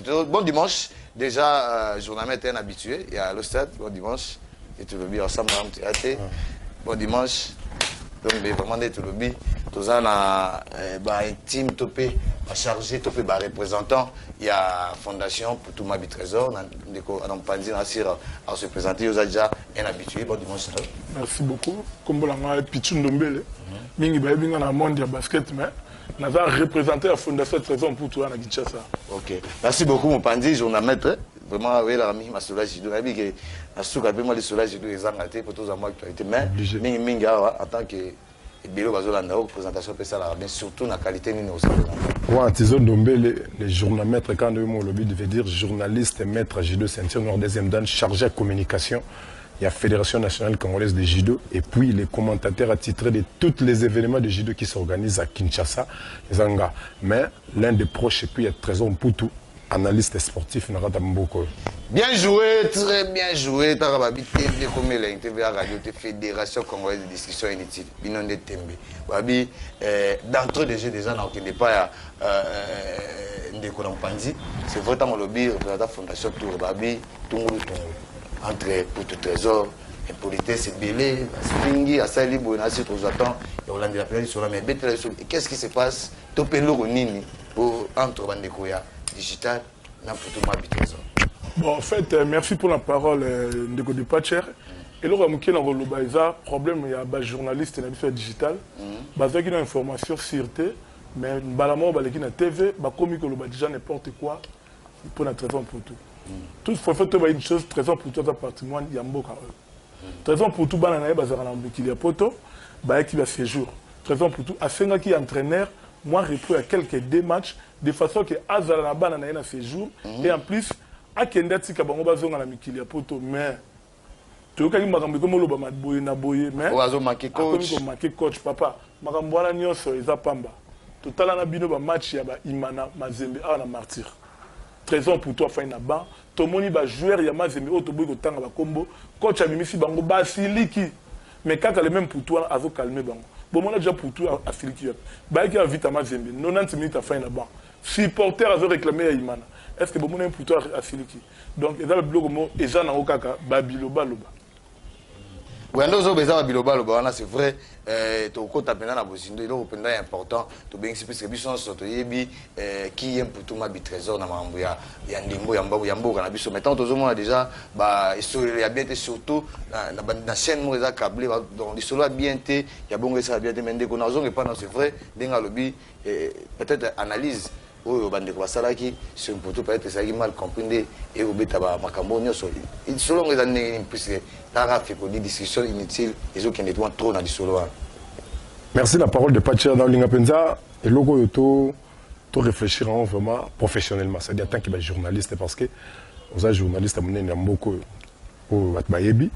Bon dimanche. Déjà, journaliste est un habitué. Il y a le stade. Bon dimanche. Et tout le bien ensemble. Bon dimanche. Donc, vraiment, tout le bien. Tout ça, un team topé, chargé, topé, représentant. Il y a Fondation pour tout ma trésor. On a se présenter. Il y a déjà un habitué. Bon dimanche. Merci beaucoup. Comme vous l'avez dit, Pichou Ndombele. Mingi Bayebi dans le monde du basket, mais nous avons représenté la Fondation Trésor pour tout à Kinshasa. Ok. Merci beaucoup, mon pandi, journaliste. Vraiment, oui, la amie, ma soulage, je dois dire que la souka, moi, les soulages, je dois les engager pour tous à moi actualité. Mais, mingi, en tant que Bélo Bazolanda, représentation, bien surtout la qualité de nos Moi, Tizo Ndombele, les journalistes, quand le lobby devait dire journaliste et maître J2 ceinture noire deuxième dan chargé de communication. Il y a la Fédération nationale congolaise de judo et puis les commentateurs attitrés de tous les événements de judo qui s'organisent à Kinshasa, Zanga. Mais l'un des proches, et puis il y a Trésor Mputu, analyste sportif, Narata Mboko. Bien joué, très bien joué. Tarababi TV, comme la TV Radio, Fédération congolaise de discussion inutile. Binonde Tembe. Babi, d'entre des jeux des gens qui n'est pas Ndeko Nampanzi. C'est vraiment le lobby, la Fondation Tour Babi, Tunguru Tunguru. Entre pour tout trésor, impolitesse, belé, springi, asali, bonasi, trop j'attends, et on l'a dit la période sur la main. Qu'est-ce qui se passe? Topelo Nini entre Bandekoya, digital, n'importe tout ma trésor. Bon, en fait, merci pour la parole, Ndeko Dipacher. Et là, on a un problème, il y a un journaliste et un digital. Il y a une information sûreté, mais il y a une TV, il y a déjà n'importe quoi pour la trésor pour tout. Tout il faut faire une chose, trésor pour tout le patrimoine, il y a beaucoup. Trésor pour tout, il y a poto, qui va séjour. Trésor pour tout, à 5 qui est entraîneur, moi, je repris à quelques deux matchs, de façon que Azala na bana na séjour, et en plus, à Kendati Kabango Bazonga na Mikilia poto, mais. Tu vois, il m'a dit que je suis boye na boye, mais. Je suis coach, papa. Je suis pamba. Tout à l'heure, il y a un match, il y a Imana, Mazembe, à la martyr. Trésor pour toi, fin là-bas. Tout le monde va jouer, il y a Mazembe, Otobo, Tanga, Combo. Coach a mis ici, Bango, Basiliki. Mais quand elle est même pour toi, elle va calmer Bango. Bon, moi, déjà pour toi, à Siliki. Baïki a vite à Mazembe. 90 minutes à fin là-bas. Supporter a réclamé à Imana. Est-ce que bon, moi, pour toi, à Siliki. Donc, il y a le blog, et Jean Okaka, Babiloba, Loba. Oui, c'est vrai. Tu as important. Tu qui aime pour tout ma trésor il y a déjà il y a bien surtout la chaîne câblé donc il y a bien il y a bon ça bien c'est vrai peut-être analyse c'est un peu peut-être ça mal compris et au bêta macambo selon les années puisque t'as fait des discussions inutiles et qui ne doivent trop dans du solo. Merci la parole de Pacher dans l'Ingapenza et logo to réfléchir vraiment professionnellement, c'est-à-dire tant qu'il est journaliste parce que vous êtes journaliste à mon avis beaucoup au Batbayebi.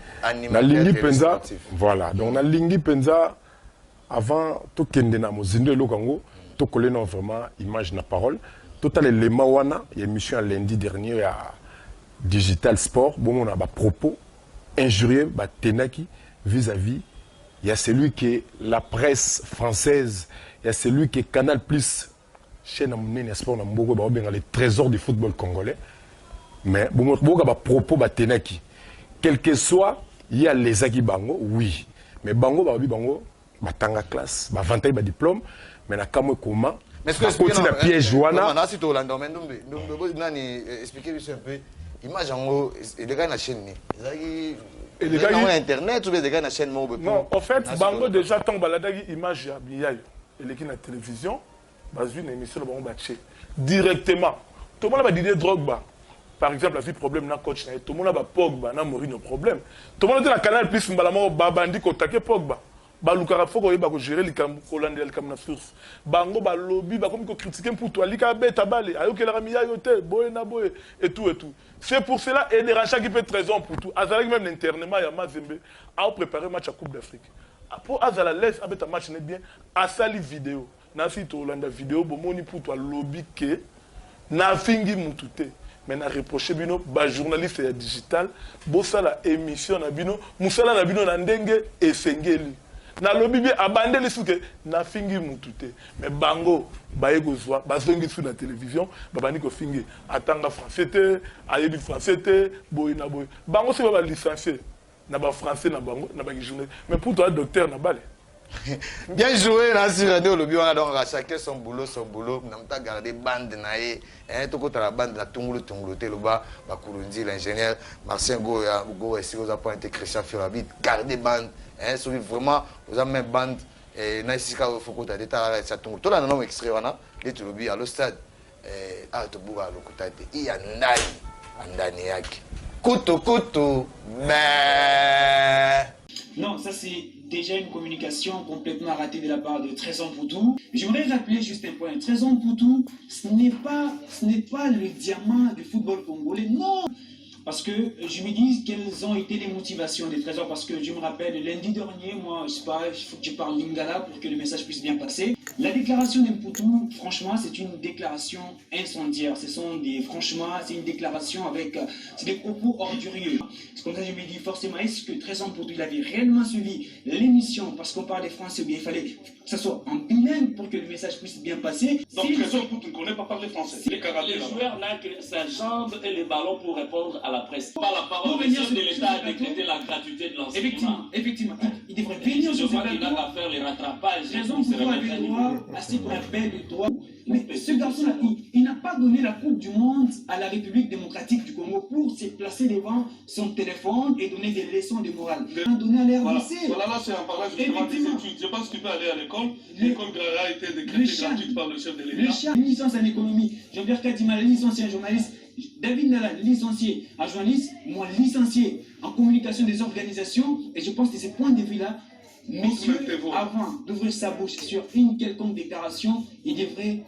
Na lingi penza voilà donc na lingi penza avant tout kendena mo zindo lokango to coller non vraiment image na parole total élément wana il y a émission lundi dernier à Digital Sport bon on a ba propos injurieux ba tenaki vis-à-vis il y a celui qui est la presse française il y a celui qui est Canal Plus chaîne amné sport na mboko ba benga les trésors du football congolais mais bon ba propos ba tenaki quel que soit il y a les Zaki Bango oui mais Bango ba bango ba tanga classe ba vantaille ba diplôme mais na kamwe comment mais est-ce que c'est la piège wana na si to landa mais nani expliquer un peu image en haut et les gars na chaîne ni Zaki et les gars internet ou des gars na chaîne mo non en fait Bango déjà tant baladagi image ya biyayo et les qui na télévision bazui na émission ba batché directement tout le monde va dire Drogba par exemple la vie problème na coach na tout le monde va Pogba na Mourinho problème tout le monde dans la Canal Plus mbalama babandi ko taquer Pogba balukara foko yeba ko gérer likam kolande likam na source bango ba lobby ba comme ko critiquer pour toi lika beta balé ayokela ramiya yote boye na boye et tout c'est pour cela et des rachats qui peut trésor pour tout azala même l'internement ya Mazembe a préparé match à Coupe d'Afrique pour azala laisse abeta match n'est bien a sali vidéo na site Hollande vidéo bomoni pour toi lobby que na fingi mutute mais na reproché bino ba journaliste ya digital bo sala émission na bino musala na bino na ndenge esengeli na lobby bien abandé les souke na fingi mutute mais bango baye kozwa bazongi sur la télévision babani ko fingi atanga français te ayebi français te boy na boy bango c'est ba licencié na ba français na bango na ba journée mais pour toi docteur na balé. Bien joué, là, sur Radio Lobby, on a donc chacun son boulot, on a gardé bande naïe, tout côté la bande la Tungulu, Teloba, Bakurundi, l'ingénieur, Marcin Goya, Go, et si vous avez pointé Christian Furabit, gardez bande, vraiment, vous avez même bande, et Naïsika, il faut que tu aies des tarés, ça tombe. Tout là, non, extrait, on a, les Lobby, à l'ostade, à Tobuga, à l'Okutate, il y a Naï, Andaniak, Koto, mais. Non, ça c'est déjà une communication complètement ratée de la part de Trésor Poutou. J'aimerais rappeler juste un point. Trésor Poutou, ce n'est pas le diamant du football congolais, non. Parce que je me dis quelles ont été les motivations des Trésors. Parce que je me rappelle, lundi dernier, moi, je sais pas, il faut que tu parles lingala pour que le message puisse bien passer. La déclaration d'Mpoutou, franchement, c'est une déclaration incendiaire. Franchement, c'est une déclaration avec des propos ordurieux. C'est comme ça que je me dis, forcément, est-ce que Trésor Mpoutou, il avait réellement suivi l'émission parce qu'on parlait français ou bien il fallait que ça soit en bilingue pour que le message puisse bien passer. Donc Trésor Mpoutou ne connaît pas parler français. Les joueurs n'ont que sa jambe et les ballons pour répondre à la presse. Pas la parole du chef de l'État a décrété la gratuité de l'enseignement. Effectivement. Il devrait venir sur ce plateau. Il n'a qu'à faire les rattrapages. Trésor Mpoutou avait droit à ce qu'on appelle le droit. Mais ce garçon-là, il n'a pas donné la Coupe du Monde à la République démocratique du Congo pour se placer devant son téléphone et donner des leçons de morale. Il a donné à l'RDC. Voilà, là c'est un parage justement des études. Je pense que tu peux aller à l'école. L'école a été décrétée gratuite par le chef de l'État. Le chien, une licence en économie. Jean-Pierre Kadima, licencié en journaliste. David Nala, licencié en journaliste. Moi, licencié en communication des organisations. Et je pense que de ce point de vue-là, monsieur, avant d'ouvrir sa bouche sur une quelconque déclaration, il devrait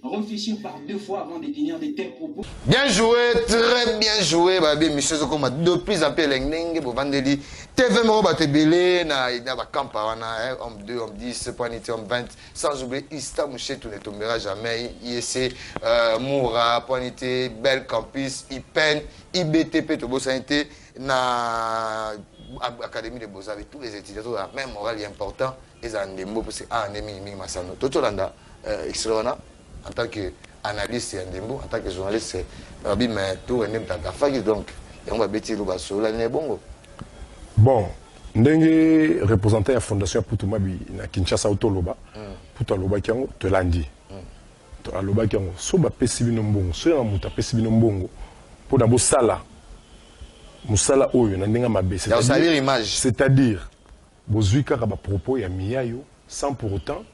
réfléchir par deux fois avant de tenir de tels propos. Bien joué, très bien joué, babi, monsieur Zokoma. Depuis appelé l'engning, pour vendredi, TV Moro Batebele, na Camparana, homme 2, homme 10, Poinité, homme 20, sans oublier Ista Mouché, tout ne tombera jamais. IEC, Moura, Poinité, Bel Campus, IPEN, IBTP, Tobo Santé, na Académie de Beaux-Arts avec tous les étudiants, même moral est important, et ça en démo, parce que en Masano. Tout Landa, en tant qu'analyste et en tant que journaliste, Rabbi, mais tout est même donc, et on va bêtir le basso, l'année bongo. Bon, ndenge représentant la fondation Poutumabi na Kinshasa Autoloba, Poutuloba Kiango, te landi. Autoloba Kiango, so ba pesibi no mbongo, so ya muta pesibi no mbongo, pour d'abord sala. Musala oyo na ndenge mabe, c'est-à-dire bozui kaka ba propos ya miyayo sans pour autant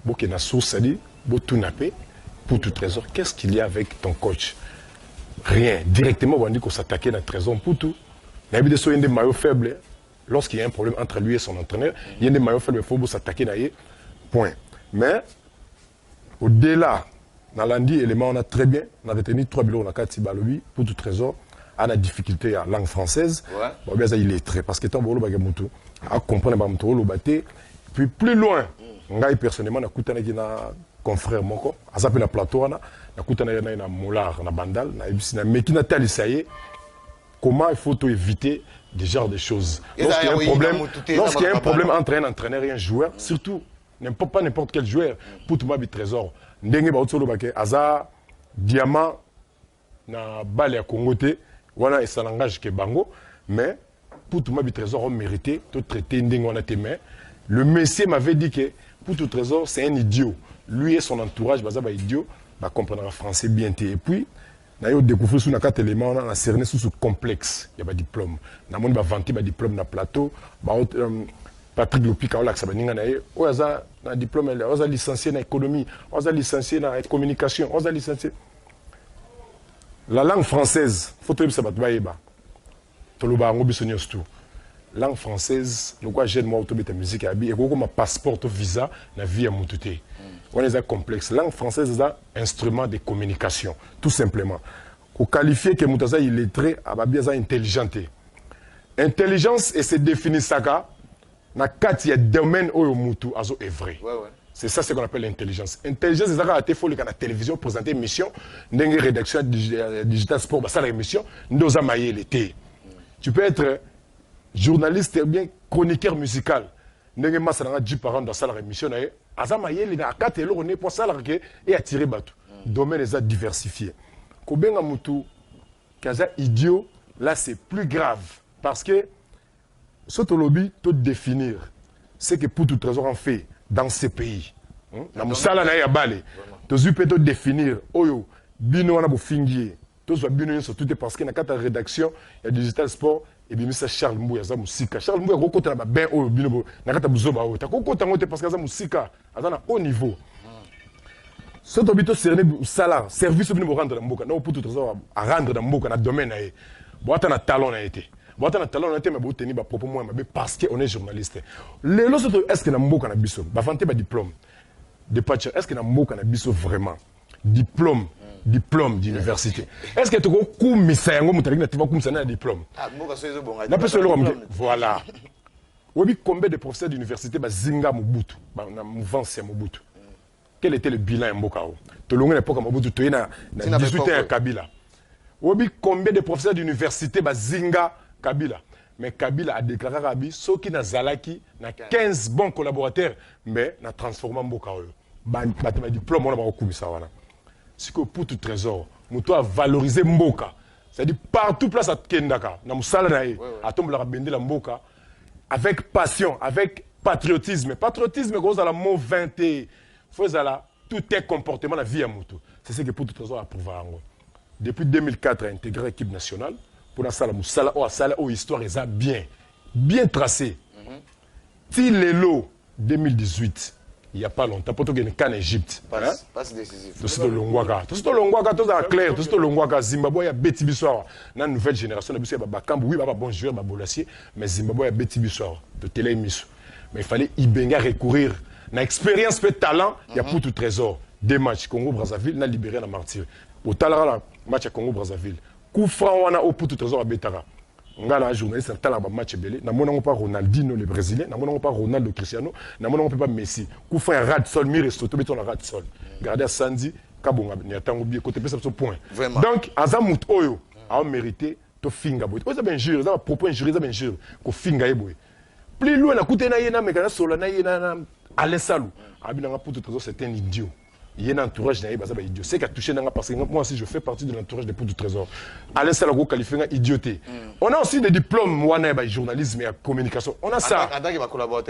boke na source ali botunape pour tout Trésor. Qu'est-ce qu'il y a avec ton coach? Rien. Directement on dit qu'on s'attaquait à Trésor Poutou. Na bi de so yende maillot faible lorsqu'il y a un problème entre lui et son entraîneur, il y a des maillots faibles, il faut s'attaquer à point. Mais au-delà dans lundi élément on a très bien, on a retenu 3 bilans on a 4 balobi pour tout Trésor. A la difficulté à langue française, bon, bien ça il est très parce que tant bolo bagamuto à comprendre bagamuto lo baté puis plus loin ngai personnellement na kutana na confrère moko a s'appelle na plateau na kutana na molar na bandal na ibisi na mekina talisaye comment il faut éviter des genres de choses lorsqu'il y a un problème entre un entraîneur et un joueur surtout n'importe quel joueur pour tout mabi Trésor ndenge ba otso lo baké aza diamant na balle à Congoté. Voilà, et ça n'engage que Bango, mais pour tout le Trésor, on méritait de traiter mais le monsieur m'avait dit que pour tout Trésor, c'est un idiot. Lui et son entourage, bah, idiot, bah, comprendre le français bien. Et puis, on a découvert sur 4 éléments, on a cerné sous ce complexe. Il y a un diplôme. On a vanté un diplôme dans le plateau. Patrick Lopic, on a un diplôme, on a licencié en économie, on a licencié en communication, on a licencié. La langue française, faut que ça baïba. Toloba ngobisonios tout. Langue française, le quoi j'aide moi autobé musique abi et quoi ma passeport au visa na vie à mutute. On est complexe. Langue française c'est un instrument de communication, tout simplement. Pour qualifier que mutaza il est très ababia intelligente. Intelligence et se définit ça na quatre il y a domaine où mutu azo est vrai. C'est ça ce qu'on appelle l'intelligence. Intelligence, c'est ça qu'il faut la télévision présenter une émission, une rédaction digital sport, ça la émission, nous amailler l'été. Tu peux être journaliste ou bien chroniqueur musical. ndenge masa na 10 par an dans la émission na azama yeli na 4 eloko ne pour ça que et attirer bateau domaine les a diversifié kobenga mutu kaza idiot là c'est plus grave parce que ce lobby tout définir ce que pour tout trésor en fait dans ces pays na musala na ya balé to zupe to définir oyo bino wana bo fingier to zo bino surtout parce que na kata rédaction ya digital sport et bien ça Charles Mbouya za musika Charles Mbouya kokota na ba ben oyo bino na kata buzoba oyo ta kokota ngote parce que za musika azana haut niveau ce to bito cerné salaire service bino bo rendre na mboka na pour tout trésor à rendre na mboka na domaine na boata na talent na été boata na talent na été mais bo tenir ba propos moi parce que on est journaliste les loso est-ce que na mboka na biso ba vanter ba diplôme de Patcher est-ce que na mboka na biso vraiment diplôme d'université est-ce que tu ko kumisa yango mutaliki na tiba kumisa na diplôme mboka so ezo bonga na peso lo voilà obi combien de professeurs d'université ba zinga Mobutu na mouvance ya Mobutu quel était le bilan ya mboka o to longa l'époque Mobutu to na 18h Kabila obi combien de professeurs d'université ba zinga Kabila mais Kabila a déclaré Rabi ceux qui na zalaki na 15 bons collaborateurs mais na transformé mboka o ba diplôme on ba kumisa wana c'est que pour tout trésor muto a valoriser mboka c'est-à-dire partout place à kendaka na musala na ye atombola ka bendela mboka avec passion avec patriotisme cause à la mot 20 faut la tout est comportement la vie à muto c'est ce que pour tout trésor a prouvé depuis 2004 a intégré l'équipe nationale pour la sala musala o sala o histoire est bien tracée ti lelo 2018 il n'y a pas longtemps, pour que tu en Égypte. Passe décisif. Tout ce Longwaka, tout est clair, tout ce Longwaka, Zimbabwe, il y a Betty Bissouar. Dans la nouvelle génération, il y a Bakambu, oui, il y a bon joueur, il y a Bolassier, mais Zimbabwe, il y a Betty Bissouar, de Télé Miss. Mais il fallait Ibenga recourir. Dans l'expérience, le talent, il y a pour tout trésor. Des matchs, Congo-Brazzaville, il a libéré la martyr. Au talent, match à Congo-Brazzaville. Coup franc, on a au pour tout trésor à Betara. On a un journaliste qui a un match belé. Nous n'avons pas Ronaldinho, le Brésilien. Nous n'avons pas Ronaldo Cristiano. Nous n'avons pas Messi. Nous avons un rat de sol, Mire Soto, mettons un rat de sol. Regardez à Sandy, Kabonga, il y a un oublié, côté de ce point. Donc, Azamut Oyo a mérité de finga boy. Vous avez un jure, vous avez un propos injurieux, vous avez un jure, que finga boy. Plus loin, à côté na mais quand sola na yena Alain Salou. Abinanga pour tout trésor, c'est un idiot. Il y a un entourage qui est idiot. C'est qui a touché parce que moi aussi je fais partie de l'entourage des poux du trésor. Alain Salago qualifié idioté. On a aussi des diplômes journalisme et communication. On a ça.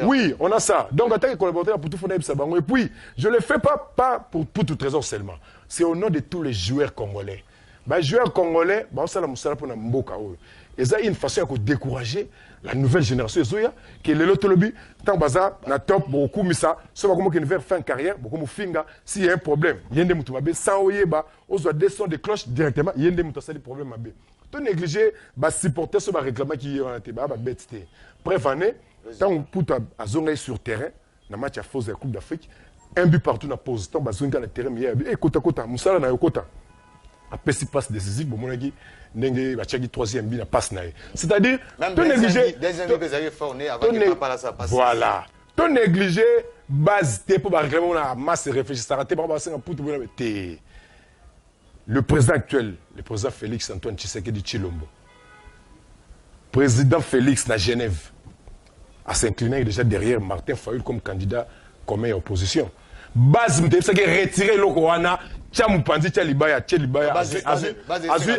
Oui, on a ça. Donc en tant que collaborateur pour tout fondé et puis je le fais pas pour tout trésor seulement. C'est au nom de tous les joueurs congolais. Les joueurs congolais, ça la musala pour mboka. Et ça une façon de décourager la nouvelle génération que les lotolobi tant baza na top beaucoup misa so ba comme qui veut faire une carrière beaucoup mu finga s'il y a un problème yende mutu mabe sans oyeba on doit descendre des cloches directement yende mutu ça des problèmes mabe to négliger ba supporter so ba réclamer qui on te ba bête bref année tant pour azonga sur terrain na match à Fos de la Coupe d'Afrique un but partout na pause tant bazonga na terrain hier et kota musala na yokota après si passe décisif bon monaki ndenge bachaki troisième but na passe na c'est-à-dire to négliger deuxième but que fort né avant que pas là ça passe voilà to négliger base té pour réclamer on a masse réfléchir ça raté ba senga putu bona té le président actuel le président Félix Antoine Tshisekedi Tshilombo président Félix na Genève a s'incliner déjà derrière Martin Fayulu comme candidat commun et opposition base m'te ça que retirer loko wana tia mupanzi tia libaya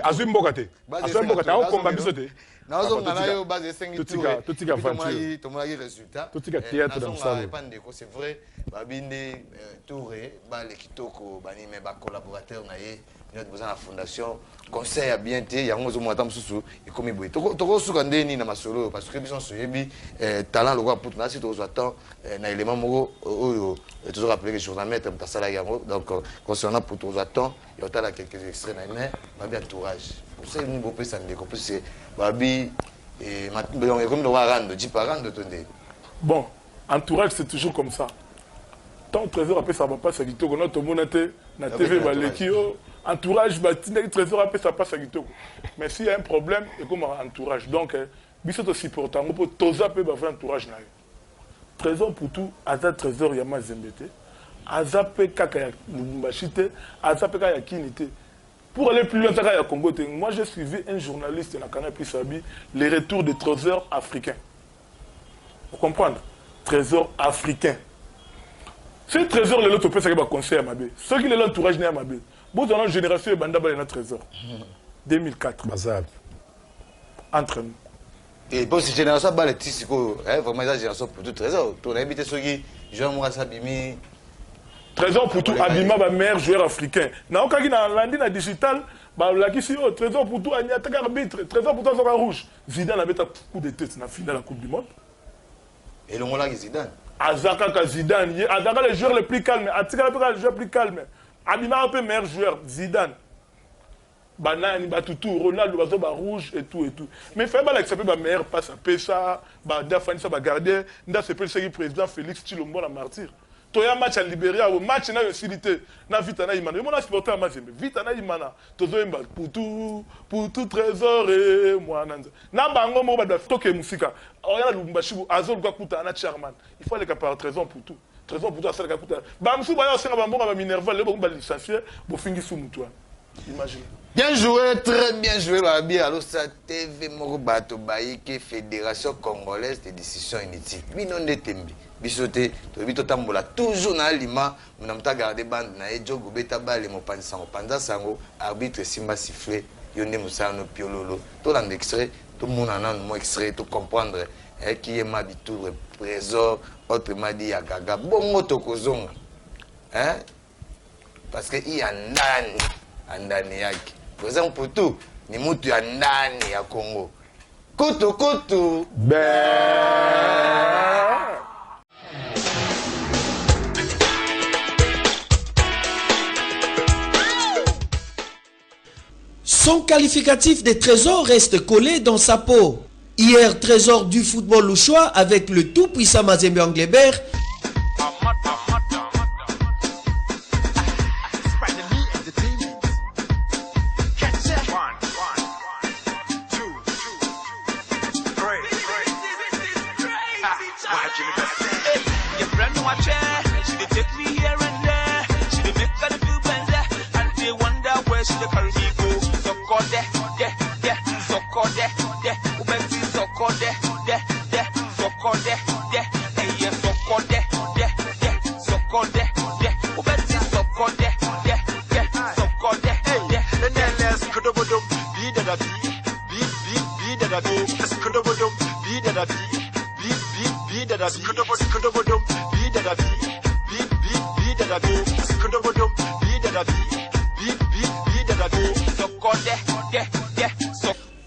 azui mboka te azui mboka te akomba biso te nazo ngana yo base 5 tours totika aventure tomaki résultat totika théâtre dans ça c'est vrai babinde touré ba le kitoko bani mais ba collaborateur na ye notre besoin la fondation conseil a bien été yango zo mwata mususu ikomi boy toko suka ndeni na masolo parce que biso soyebi talent le roi pour na si to attend na élément moko oyo toujours rappeler que journaliste mtasala yango donc concernant pour to attend il y a quelques extraits na mais babi entourage pour ça ni bopé ça ndeko plus c'est babi et maintenant comme le roi rando dit parent de tonde bon entourage c'est toujours comme ça tant trésor après ça va pas ça kitoko na to monate na TV balekio entourage trésor après ça passe à kitoko mais s'il y a un problème et comme entourage donc biso to supporter ngo toza pe ba vrai entourage na yo trésor pour tout aza trésor ya mazembete aza pe kaka ya Lubumbashi aza pe kaka ya Kinité pour aller plus loin ça ya Congo moi j'ai suivi un journaliste na Canal Plus Sabi les retours des trésors africains vous comprenez trésor africain. Ce trésor, les autres personnes qui ont conseil à Mabé. Ceux qui ont l'entourage à Mabé. Vous avez une génération de Banda Balena trésor. 2004. Bazar. Entre nous. Et pour cette génération, vraiment, la génération pour tout trésor. Tu as invité ceux qui jouent à Sabimi. Trésor pour tout, Abima, ma meilleur joueur africain. Quand il y a un digital, trésor pour tout, il y a un arbitre. Trésor pour tout, il y a un rouge. Zidane avait un coup de tête dans la finale de la Coupe du Monde. Et le Mola Zidane. Azaka Zidane. Azaka le joueur le plus calme. Azaka le joueur le plus calme. Abima un peu meilleur joueur. Zidane. Banani, Batutu, Ronaldo, Bazoba rouge et tout et tout. Mais il fallait accepter ma meilleure passe à Pécha, Dafani, ça va garder. Nda c'est le président Félix Chilombo la martyr. Toya match à Libéria, au match na facilité, na vitana imana. Moi na supporter à match, vitana imana. Tozo imba pour tout trésor et moi nanza. Na bango mo ba toke musika. Oya Lubumbashi azol kwa kuta na Charman. Il faut aller par trésor pour tout. Trésor pour tout ça ka kuta. Ba msu ba yo senga ba mbonga ba Minerva le ba licencié, bo fingi sou mutua. Imagine. Bien joué, très bien joué, Babi. Alors, ça TV Morobato Baïke, Fédération Congolaise de décisions inutiles. Binon de Tembi. Bisote, Tobito Tambola, toujours dans l'Ima, nous avons gardé bande, na Edjo Gobeta Bale, mon pansango, Panza Sango, arbitre Simba sifflé, Yonde Moussano Piololo. Tout l'en extrait, tout le monde en a un extrait, tout comprendre qui est ma bitou, trésor, autrement dit Yagaga. Bon mot Tokozonga. Hein? Parce qu'il y a un ndani yake. Par exemple, pour tout, ni mutu ya ndani ya Congo. Kutu kutu. Son qualificatif des trésors reste collé dans sa peau. Hier, trésor du football louchois avec le tout-puissant Mazembe Anglebert.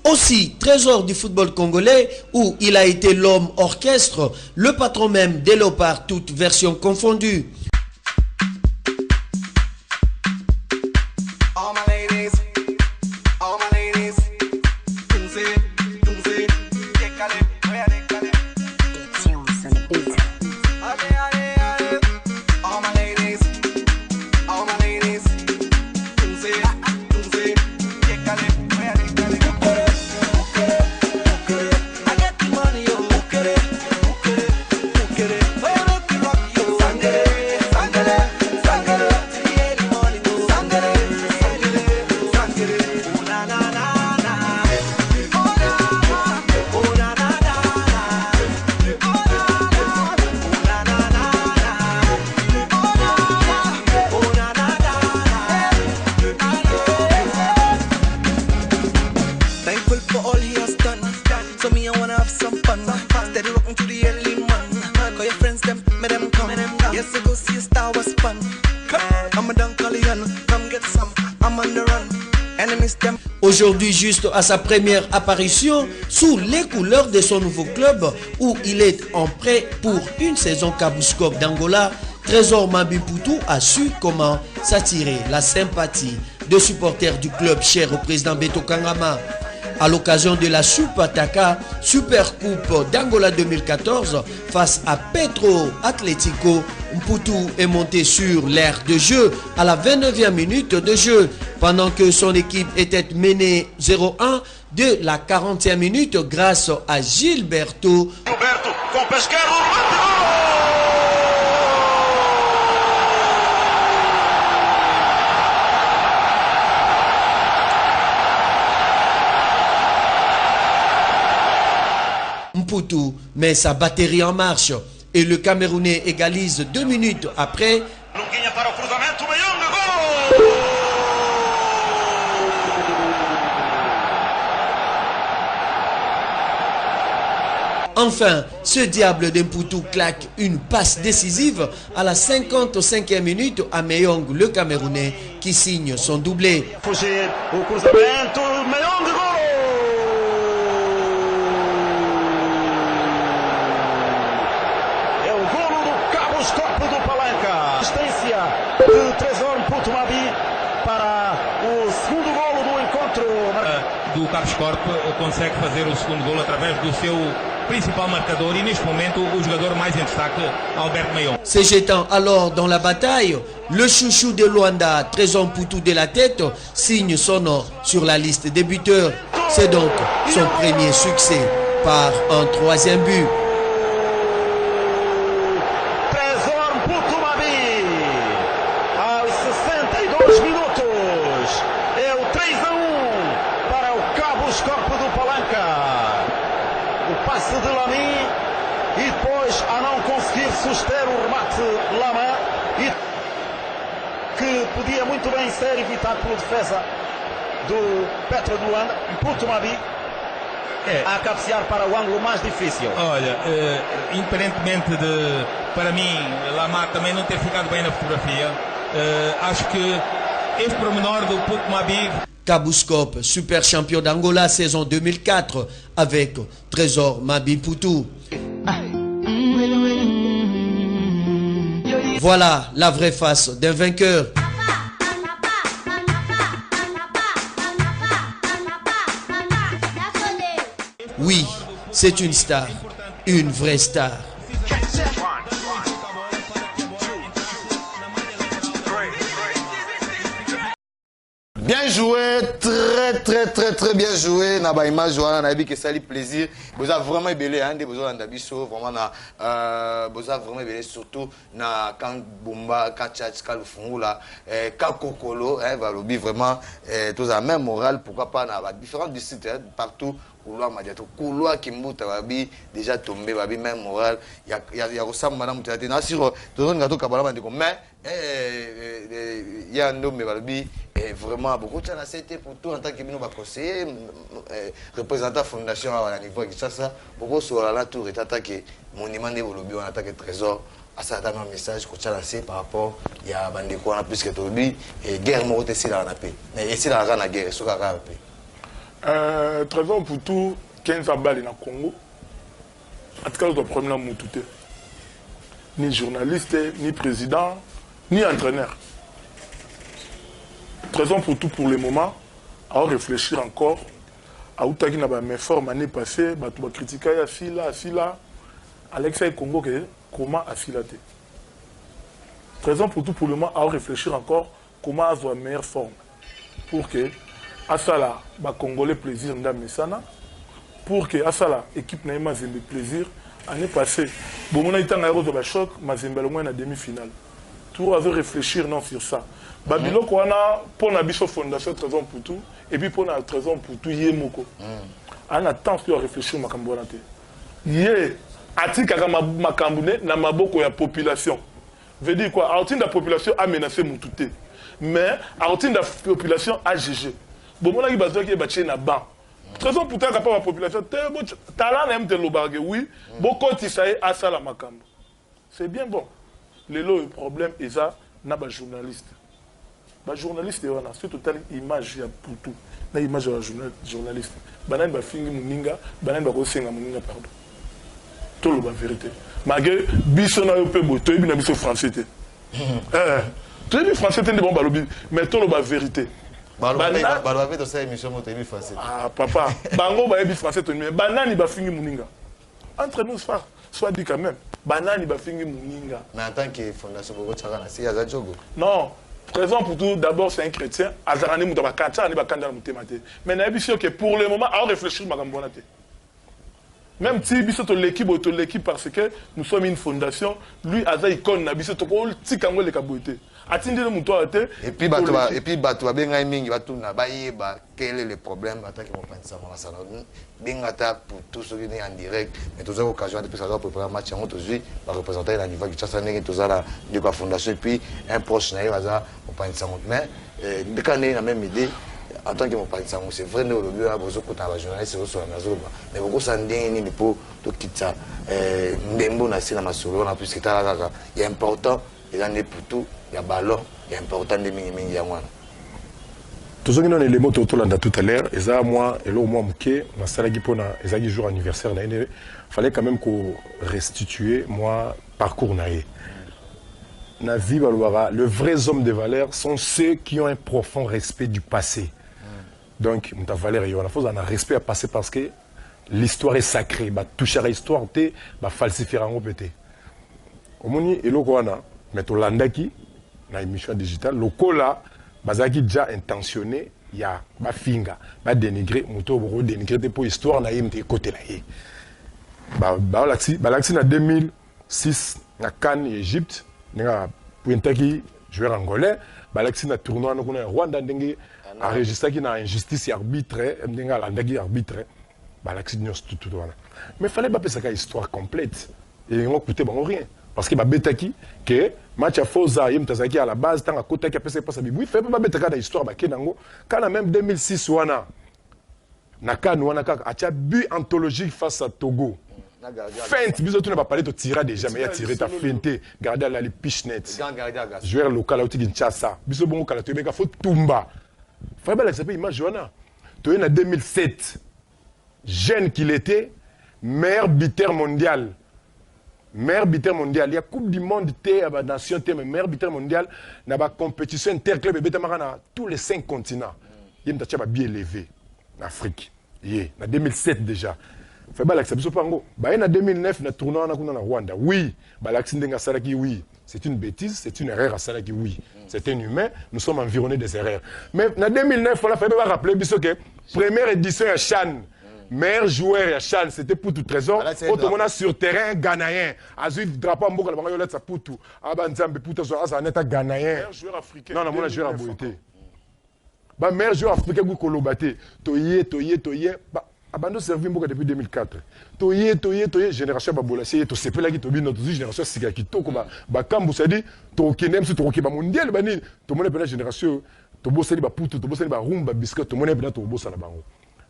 Aussi, trésor du football congolais, où il a été l'homme orchestre, le patron même des Léopards, toutes versions confondues. Aujourd'hui, juste à sa première apparition, sous les couleurs de son nouveau club, où il est en prêt pour une saison Kabuskop d'Angola, Trésor Mabimputu a su comment s'attirer la sympathie de supporters du club cher au président Beto Kangama. À l'occasion de la Supataka Super Coupe d'Angola 2014 face à Petro Atlético, Mputu est monté sur l'aire de jeu à la 29e minute de jeu pendant que son équipe était menée 0-1 de la 40e minute grâce à Gilberto. Mputu met sa batterie en marche et le Camerounais égalise 2 minutes après. Enfin, ce diable d'Mpoutou claque une passe décisive à la 55e minute à Meyong, le Camerounais, qui signe son doublé. De Trésor Mputu Mabi para o segundo golo do encontro. Do Cabos Corp consegue fazer o segundo golo através do seu principal marcador e neste momento o jogador mais em destaque, Albert Meyong. Se jetant alors dans la bataille, le chouchou de Luanda, Trésor Mputu de la tête, signe son nom sur la liste des buteurs. C'est donc son premier succès par un 3e but. De Lamy e depois a não conseguir suster o remate Lama que podia muito bem ser evitado pela defesa do Petro de Luanda. Mputu Mabi a cabecear para o ângulo mais difícil. Olha, independentemente de, para mim, Lama também não ter ficado bem na fotografia, acho que este pormenor do Mputu Mabi. Kabouskop, super champion d'Angola saison 2004 avec Trésor Mabi Mputu. Voilà la vraie face d'un vainqueur. Oui, c'est une star, une vraie star. Bien joué, très bien joué. Na ba image wana na bi que ça lui plaisir. Vous avez vraiment belé hein, vous avez ndabiso vraiment na vous avez vraiment belé surtout na quand Bumba, Kachach, Kalufungula, Kakokolo, hein, va lobby vraiment tous la même morale, pourquoi pas na différents districts hein, partout. Couloir Madiato, couloir Kimbuta Babi déjà tombé Babi même morale. Il y a Rossam Madame Théâtre. Na sur tout le gato Kabala mais il y a un homme Babi vraiment beaucoup de ça c'était pour tout en tant que nous va conseiller représentant fondation à niveau de ça beaucoup sur la tour et attaqué monument de lobby on attaque trésor à ça un message que tu as lancé par rapport il y a bande quoi plus que lobby et guerre morte c'est là on a paix mais ici là la guerre sur la paix. Trésor Mputu 15 balles na Congo. En tout cas, le problème là, ni journaliste, ni président, ni entraîneur. Trésor Mputu pour le moment, à réfléchir encore. À Outaki n'a pas mes formes l'année passée, tu vas critiquer à Fila, Alexa Congo comment à Filaté. Trésor Mputu pour le moment, à réfléchir encore comment avoir une meilleure forme pour que Asala, ba Congolais plaisir ndamesana pour que Asala équipe na Mazembe plaisir année passée. Bon on a été en aéro de la choc, Mazembe au moins en demi-finale. Tout avait réfléchir non sur ça. Babilo ko ana pour na biso fondation Trésor Mputu et puis pour na Trésor Mputu yemoko. On a temps de réfléchir makambo na te. Yé atika makambo na maboko ya population. Veut dire quoi? Autine la population a menacé Mutute. Mais autine la population a jugé. Bon, on a besoin qu'il y ait un banc. Trésor Mputu est capable de la population. Talent aime de l'obargue, oui. Beaucoup de ça est à ça la macambo. C'est bien bon. Le problème est ça, n'a pas journaliste. Les journalistes, c'est total image pour tout. La image de la journaliste. Banan va finir Mouninga, Banan va resenga Mouninga, pardon. Tout le vérité. Malgré Bisson a eu peu beau, tu es bien Bisson français. Tu es bien français, tu es bon balobi, mais tout le vérité. Balobi dans cette émission, tu es bien français. Ah, papa, Bango va être français, mais Banan va finir Mouninga. Entre nous, soit dit quand même. Banan va finir Mouninga. Mais en tant que fondation, c'est à Zadjogo. Non. Trésor Mputu, d'abord, c'est un chrétien. Azarani Moutaba Kacha, Ani Bakanda Moutemate. Mais il y a que pour le moment, à réfléchir, Magambonate. Même si biso l'équipe parce que nous sommes une fondation, lui a une icône na biso to ko tikango le kaboté. Atinde le muto ate et puis bato benga mingi bato na bayeba quel est le problème attaque mon pensa mon sala. Bengata pour tous ceux qui sont en direct, mais tous aux occasions de préparer un match en aujourd'hui, va représenter la niveau qui ça n'est tous la de la fondation et puis un proche na yaza mon pensa mais de cané la même idée. En tant que mon parent, c'est vrai que le lieu a besoin de la journaliste sur la maison. Mais beaucoup s'en déni pour tout quitter ça. Ndembo na sina masolo na plus que ça. Il est important, il en est pour tout. Il y a ballon, il est important de mingi ya mwana. Tous ceux qui ont les mots tout à l'heure, et ça moi et là au moins muké, ma salle qui pona, et ça qui jour anniversaire na ene, fallait quand même qu'on restituer moi parcours naé. Na vie balouara, le vrai homme de valeur sont ceux qui ont un profond respect du passé. Donc, on a valeur et on a un respect à passer parce que l'histoire est sacrée. Bah, toucher à l'histoire, bah, falsifier en pété. Au moni et le Kouana, mais au Landaki, dans l'émission digitale, le Kola, bah, déjà intentionné, il y a bah, finga, bah, dénigrer, moto, dénigrer pour l'histoire, na yem te côté là. Bah, l'axi en 2006, na Cannes, Égypte, na Puentaki, joueur angolais, bah, l'axi na tournoi, na Rwanda, dengue. Enregistré qui n'a injustice arbitraire, arbitraire, bah l'accident tout voilà. Mais fallait pas penser qu'à histoire complète et on coûtait bon rien parce que bah betaki que match à Foza yem tazaki à la base tant à côté qui a passé pas ça oui fait pas betaka d'histoire bah kenango quand même 2006 wana nakano wana kaka a but anthologique face à Togo. Feinte, bisous tu n'as pas parlé de tirer déjà, mais il a tiré ta feinte, garder à la pichnet. Joueur local au Kinshasa. Bisous bon quand tu veux faut tumba. Fabel a s'appelle image Joana. Tu es en 2007, jeune qu'il était, meilleur buteur mondial. Meilleur buteur mondial. Il y a Coupe du Monde, la nation, mais meilleur buteur mondial. Il y a une compétition interclub et tous les 5 continents. Il y a un bien élevé en Afrique. En 2007 déjà. Fabel a s'appelle Pango. En 2009, le tournoi en Rwanda. Oui, oui. C'est une bêtise, c'est une erreur à Salaki, oui. C'est un humain, nous sommes environnés des erreurs. Mais en 2009, il fallait rappeler que première édition à Chan, meilleur joueur à Chan, c'était Poutou Trésor. Autrement, sur terrain, Ghanéen. Azui, drapeau en boucle, il y a Poutou. Abanzambe, Poutou, ça n'est pas Ghanéen. Meilleur joueur africain. Non, moi, joueur à Boïté. Meilleur joueur africain, Kolobate. Toye. Abando servi depuis 2004. Toye, génération Babolassi, to sepela qui tobi notre génération Siga qui toko ba kambu ça dit to kenem su to ba mondial bani to mona pena génération to bosali ba putu to bosali ba rumba biscuit to mona pena to bosala bango.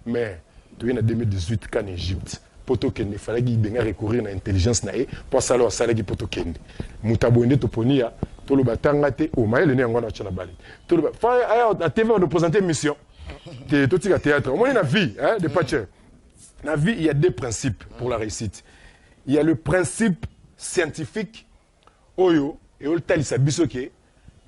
Mais toye na 2018 quand Égypte poto kende fallait qu'il benga recourir na intelligence nae pour ça lo sala qui poto kende. Mutabonde to ponia to lo batanga te o maele ne ngona chana bali. To lo fa à TV on nous présenter mission. Théâtre. Au moins, la vie de Patcher. Dans la vie, il y a 2 principes pour la réussite. Il y a le principe scientifique, Oyo, et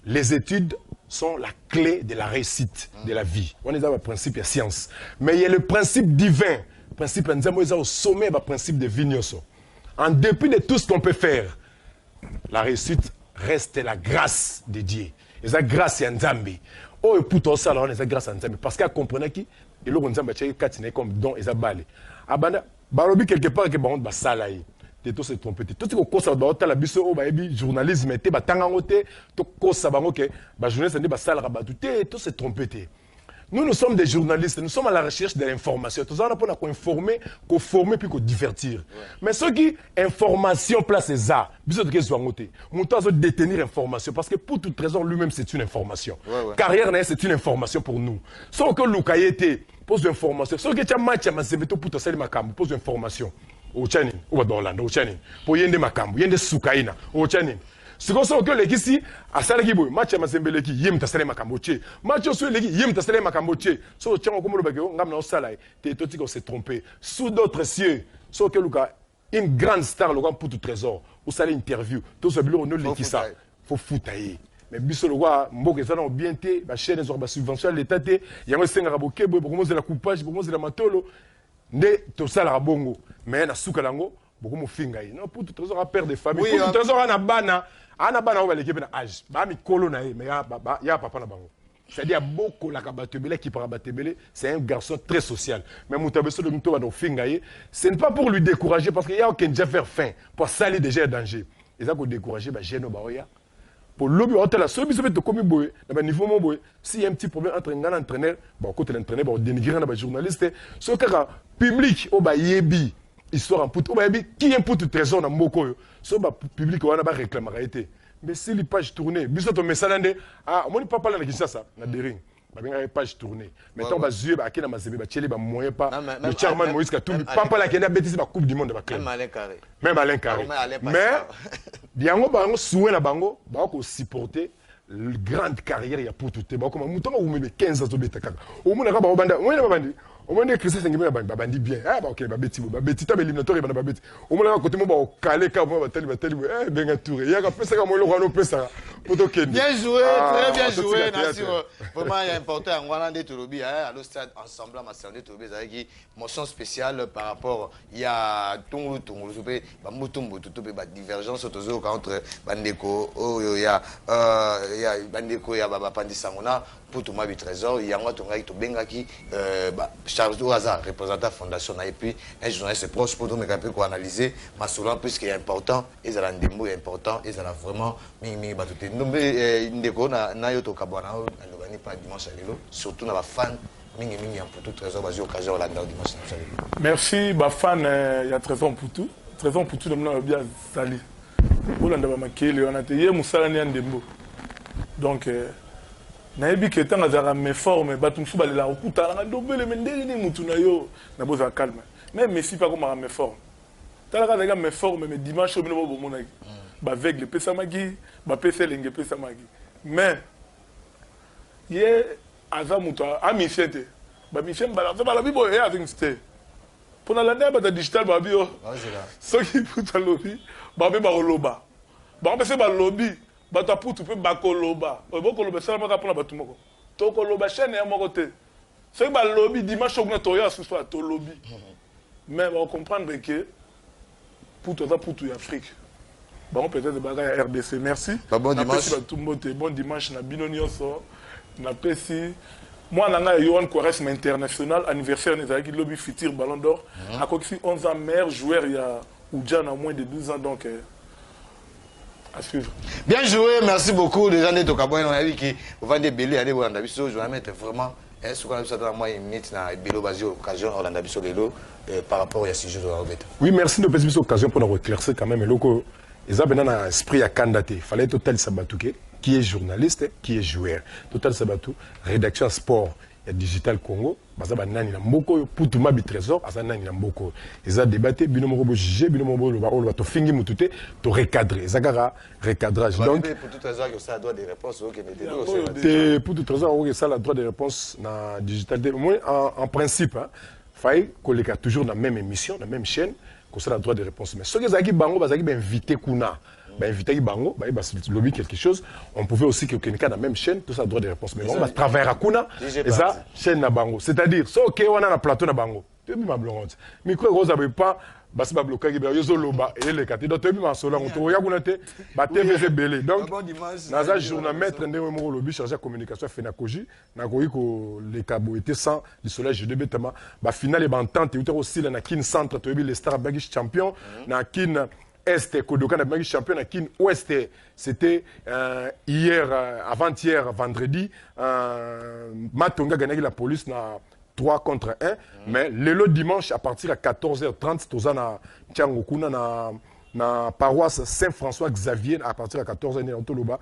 les études sont la clé de la réussite de la vie. On est dans le principe de science. Mais il y a le principe divin. Le principe au sommet du principe de Vignoso. En dépit de tout ce qu'on peut faire, la réussite reste la grâce de Dieu. Et ça, grâce à Nzambi. Oh, et pour tout ça, on est grâce à Nzambi. Parce qu'à comprendre qui, et là, Nzambi a été comme don et ça balé. Abana, balobi quelque part que baron ba salaï. De tout se tromper. Tout ce qu'on ça ba la biso o ba ebi journalisme té ba tangangoté, to ko sa bango que ba journaliste ne ba sala rabatu té, tout se tromper. Nous sommes des journalistes, nous sommes à la recherche de l'information. Tout ça, on a pour informer, qu'on former puis qu'on divertir. Ouais. Mais ceux qui information place ça, bisous de soit monté. Mon temps de détenir information parce que pour toute raison lui-même c'est une information. Ouais. Carrière c'est une information pour nous. Sauf que Lukaïete pose information. Sauf que tu as match à Mazebeto pour te salir Makambo pose information. Au Tchanin, au Hollande, au Tchanin. Pour yende Makambo, yende Soukaina, au Tchanin. Ce qu'on sait que les ici, à Salagibo, match à Mazembeleki, yem tasale makamboche. Match au Suélegi, yem tasale makamboche. Sur le tien, comme le bagage, on a salai, t'es tout qu'on s'est trompé. Sous d'autres cieux, sauf que Luka, une grande star, le grand pour tout trésor, ou ça l'interview, tout ce bureau, on ne l'est qui ça. Faut foutailler. Mais biso le roi, mboke ça bien té, ba chaîne sur ba subvention l'état té, y a un senga raboke, bo pour la coupage, pour la matolo, ne to ça la bongo. Mais na soukalango, beaucoup mo finga. Non pour tout trésor à père de famille, pour tout trésor à na bana. Ana bana ou l'équipe na âge. Ba mi kolo na mais ya papa na bango. C'est-à-dire beaucoup la Kabatebele qui part Kabatebele, c'est un garçon très social. Mais Moutabeso de Mouto va fingaye, ce n'est pas pour lui décourager parce qu'il y a aucun déjà faire faim pour salir déjà danger. Et ça pour décourager bah Geno Baoya. Pour lobby hôtel la seule bise de comme boy, na niveau mon boy. S'il y a un petit problème entre un entraîneur, bah côté l'entraîneur bah dénigrer na journaliste, ce que public au ba yebi, histoire en put au ba yebi qui un put trésor na mboko yo. Ce ba public wana ba réclamer été. Mais si les pages tournées, biso to mesalande ah on ne peut pas parler na Kinshasa na dering. Ba benga page tournée. Maintenant ba zué ba akena mazebe ba tcheli ba moyen pas le chairman Moïse Katumbi pas la kena bêtise ba coupe du monde ba même Alain Carré. Même Alain Carré. Mais biango bango soué na bango ba ko supporter la grande carrière ya pour tout ba comme mutonga ou me 15 ans to betaka. O mona ka ba banda, o mona ba bandi. Au moins, Christophe Sengi ba bandi bien. Ah bah ok, ba beti ta éliminatoire ba beti. Au moins côté mo ba calé ka mo ba teli benga touré. Ya ka pesa ka mo lo rano pesa. Bien joué, très bien joué Nassir. Vraiment il est important en Wanda Tolobi à le stade ensemble à Massandé Tolobi ça qui mention spéciale par rapport il y a Tongo soupé ba mutumbo tout ba divergence autozo entre Bandeko il y a Bandeko ya ba Pandi Sangona pour tout mabi trésor il y a moi tonga to benga qui Charles Ouaza représentant fondation et puis un journaliste proche pour me capter pour analyser Massolan puisqu'il est important et ça ndembo est important et ça a vraiment mi ba tout nomé ndeko na yo to kabwana alobani pas dimanche lelo surtout na ba fan mingi pour tout trésor basé occasion la dimanche. Merci ba fan il y a trésor pour tout de mna bien sali olanda ba makele on a te ye musala ni ndembo donc nayebi ke tanga za me forme batum su balela okuta na dobele mendeli ni mutu na yo na boza calme même Messi pas comme me forme tala ka daga me forme mais dimanche au bino bomona ba avec le pesa magi ba pesa lenge pesa magi mais ye aza mutu a michete ba michete ba la bibo e avec c'était pour la lande ba digital ba bio so qui puta lobby ba be ba loba ba pesa ba lobby bato aputu pe bakoloba bokoloba sala maka pona bato moko to koloba chaîne ya moko te c'est ba lobby dimanche on to ya ce soir to lobby mais on comprendre que putu za putu ya Afrique bon peut-être baga ya RDC merci bon dimanche bon dimanche na bino nyonso na pesi moi nanga Yohan Quaresme international anniversaire nezaki lobby futur ballon d'or a coxi 11 ans meilleur joueur il y a Oudjan à moins de 12 ans donc à suivre. Bien joué, merci beaucoup. Les gens de Tokaboy, on a vu que vous vendez Belé, allez voir Landabiso, je vais mettre vraiment ce qu'on a vu ça dans moi, il met dans Bello basé occasion à Landabiso Lelo par rapport à ce sujet de la Robert. Oui, merci de passer cette occasion pour nous éclaircir quand même. Loko, ils ont un esprit à candidater. Il fallait Total Sabatouké, qui est journaliste, qui est joueur. Total Sabatou, rédaction sport. Il y a Digital Congo, bazaba nani na mboko pour tout ma trésor, asa nani na mboko. Ils ont débatté, binomo robo jugé, binomo robo to fingi mutute, to recadrer. Zagara recadrage. Donc pour tout trésor il y a ça droit de réponse pour tout trésor il y a ça la droit de réponse na Digital. Moi en principe, faille collega toujours dans la même émission, dans la même chaîne, qu'on ça la droit de réponse. Mais ceux qui zaki bango bazaki ben invité kuna. Invité Bango, lobby quelque chose, on pouvait aussi que quelqu'un dans la même chaîne, tout ça droit de réponse. Mais on va travailler à Kuna, et ça, chaîne na Bango. C'est-à-dire, ça, ok, on a un plateau na Bango. Tu es ma blonde. Mais quoi, vous n'avez pas, basi ba bloquer, il y a Zoloba, et les quatre. Donc, tu es ma sola, on te regarde, on était, TV belé. Donc, dans un journal, maître, on a lobby chargé de communication, fait na koji, na koi que les cabos étaient sans, le soleil, je devais tellement, finale, et entente, et aussi, na kin centre, tu as vu les stars bagish champion, na kin, Est, Kodokan a gagné champion à Kin Ouest. C'était hier, avant-hier, vendredi. Matonga a gagné la police na 3 contre 1. Mais le dimanche, à partir de 14h30, tout ça na Tchangokuna na paroisse Saint-François Xavier, à partir de 14h30, on toloba.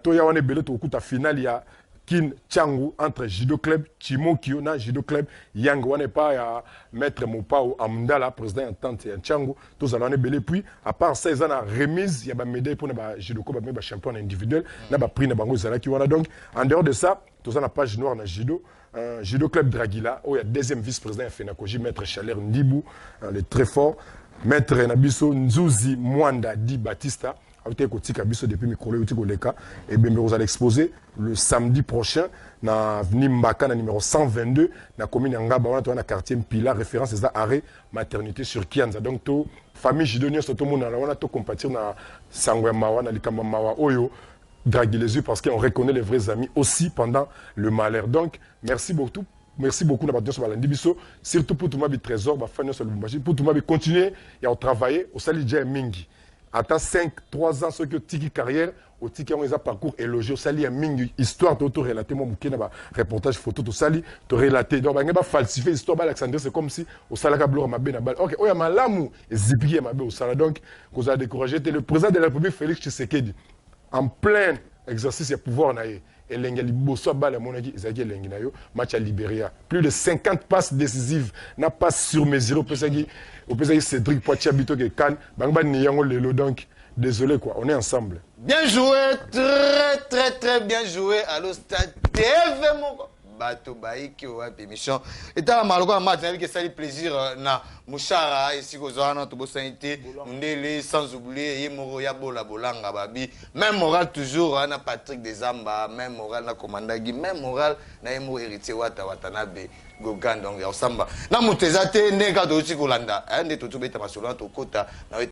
Toya wane belé to kuta finale ya Kin Tchangu entre Judo Club Chimokyo na Judo Club Yang wane pas ya maître Mopao Amdala président entente ya Tchangu tous allons belé puis à part ça ils ont remise il y a ba médaille pour na Judo Club ba champion individuel na ba prix na bango zala ki wana donc en dehors de ça tous la page noire na Judo Judo Club Dragila où il y a deuxième vice-président Fenakoji maître Chaler Ndibu le très fort maître Nabiso Nzuzi Mwanda Di Batista depuis et bien vous allez exposer le samedi prochain na avenue Mbaka na numéro 122 na commune Ngaba on a quartier Pila référence c'est ça arrêt maternité sur Kianza donc to famille Jidonio surtout mon on a to compatir na Sangwe Mawa na Likamba Mawa Oyo draguer les yeux parce qu'on reconnaît les vrais amis aussi pendant le malheur. Donc, merci beaucoup. Merci beaucoup d'avoir sur Balandi Bisso, surtout pour tout le monde trésor, pour tout le monde continuer et à travailler au Sali Dja Mingi. Attends 5-3 ans, ceux qui ont tiki carrière, au tiki ont un parcours élogieux, au Sali Mingi, histoire de relater, moi, reportage photo, au Sali, te relater. Donc, on va falsifier l'histoire d'Alexandre, c'est comme si au Salaka Blora m'a bien abalé. Ok, oh, il y a Malamu, et Zipi m'a bien au Sala. Donc, vous avez découragé. Le président de la République, Félix Tshisekedi, en plein exercice de pouvoir, et l'Engali Bosso Bala Monagi, Zagi Lenginayo, match à Libéria. Plus de 50 passes décisives, n'a pas sur mesure au Pesagi Cédric Poitiabito qui est Cannes, Bangba Niyango Lelo, donc désolé quoi, on est ensemble. Bien joué, très bien joué à l'Ostade TV, mon bateau baïki ou émission. Et dans la malheur, matin, que ça fait plaisir na Mouchara ici aux zones de Bossanité, Ndele sans oublier Yemoro Yabola Bolanga Babi, même moral toujours na Patrick Desamba, même moral na Komandagi, même moral na Yemo héritier Watanabe Gogan donc ya Osamba. Na Mutezate nega do Chikolanda, ne to beta masolo to kota na